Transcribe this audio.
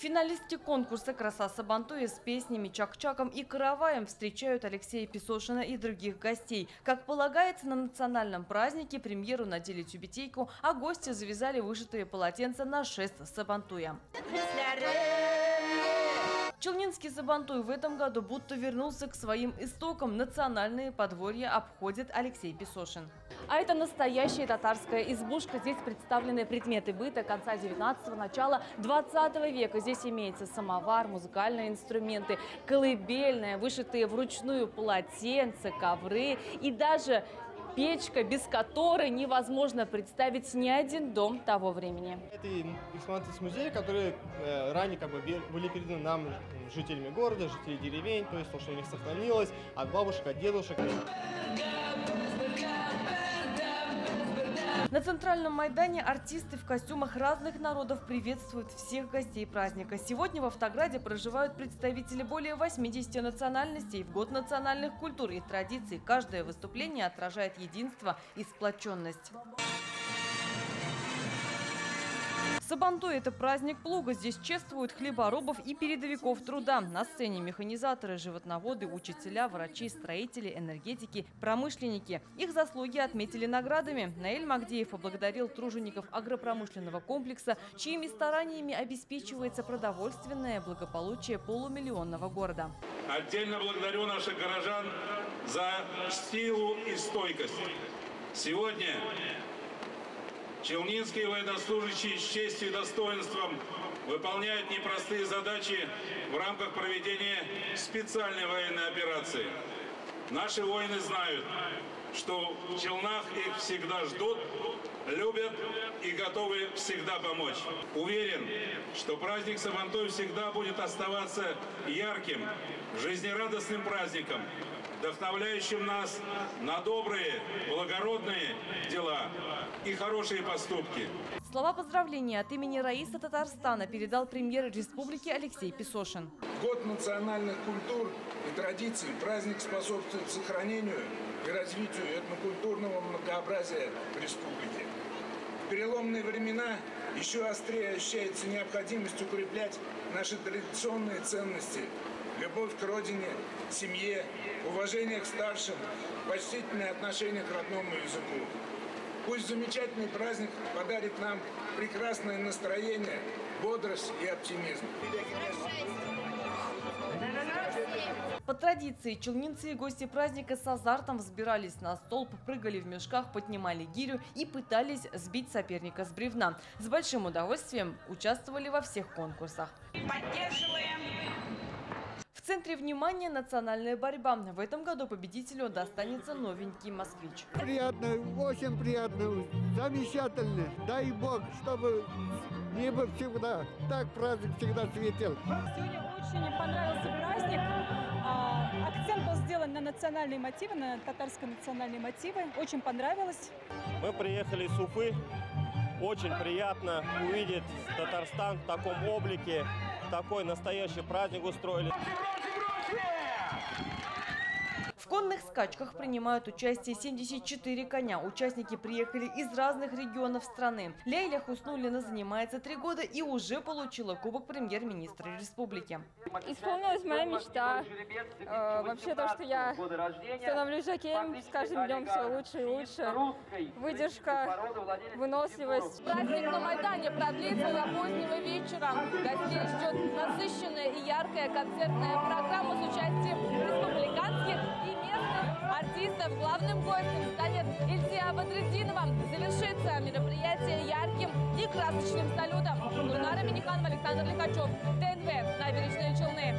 Финалистки конкурса «Краса Сабантуя» с песнями, чак-чаком и караваем встречают Алексея Песошина и других гостей. Как полагается, на национальном празднике премьеру надели тюбетейку, а гости завязали вышитые полотенца на шест Сабантуя. Челнинский Сабантуй в этом году будто вернулся к своим истокам. Национальные подворья обходит Алексей Песошин. А это настоящая татарская избушка. Здесь представлены предметы быта конца 19-го, начала 20 века. Здесь имеется самовар, музыкальные инструменты, колыбельная, вышитые вручную полотенца, ковры и даже печка, без которой невозможно представить ни один дом того времени. Это экспонаты из музея, которые ранее были переданы нам, жителями города, жителей деревень, то есть то, что у них сохранилось от бабушек, от дедушек. На центральном Майдане артисты в костюмах разных народов приветствуют всех гостей праздника. Сегодня в Автограде проживают представители более 80 национальностей. В год национальных культур и традиций каждое выступление отражает единство и сплоченность. Сабантуй – это праздник плуга. Здесь чествуют хлеборобов и передовиков труда. На сцене механизаторы, животноводы, учителя, врачи, строители, энергетики, промышленники. Их заслуги отметили наградами. Наиль Магдеев поблагодарил тружеников агропромышленного комплекса, чьими стараниями обеспечивается продовольственное благополучие полумиллионного города. Отдельно благодарю наших горожан за силу и стойкость. Сегодня челнинские военнослужащие с честью и достоинством выполняют непростые задачи в рамках проведения специальной военной операции. Наши воины знают, что в Челнах их всегда ждут, любят и готовы всегда помочь. Уверен, что праздник Сабантуй всегда будет оставаться ярким, жизнерадостным праздником, вдохновляющим нас на добрые, благородные дела и хорошие поступки. Слова поздравления от имени Раиса Татарстана передал премьер республики Алексей Песошин. В год национальных культур и традиций праздник способствует сохранению и развитию этнокультурного многообразия в республике. В переломные времена еще острее ощущается необходимость укреплять наши традиционные ценности: любовь к родине, семье, уважение к старшим, почтительное отношение к родному языку. Пусть замечательный праздник подарит нам прекрасное настроение, бодрость и оптимизм. По традиции челнинцы и гости праздника с азартом взбирались на столб, прыгали в мешках, поднимали гирю и пытались сбить соперника с бревна. С большим удовольствием участвовали во всех конкурсах. Поддерживаем! В центре внимания национальная борьба. В этом году победителю достанется новенький «Москвич». Приятно, очень приятно, замечательно. Дай Бог, чтобы небо всегда, так праздник всегда светил. Сегодня очень понравился праздник. Акцент был сделан на национальные мотивы, на татарские национальные мотивы. Очень понравилось. Мы приехали из Уфы. Очень приятно увидеть Татарстан в таком облике. Такой настоящий праздник устроили. В конных скачках принимают участие 74 коня. Участники приехали из разных регионов страны. Лейля Хуснуллина занимается 3 года и уже получила кубок премьер-министра республики. Исполнилась моя мечта. Вообще то, что я становлюсь жокеем, с каждым днем все лучше и лучше. Выдержка, выносливость. Праздник на Майдане продлится до позднего вечера. Гостей ждет насыщенная и яркая концертная программа с участием республиканских и местных артистов. Главным гостем станет Ильзия Бадретдинова. Завершится мероприятие ярким и красочным салютом. Гульнара Миниханова, Александр Лихачев, ТНВ, Набережные Челны.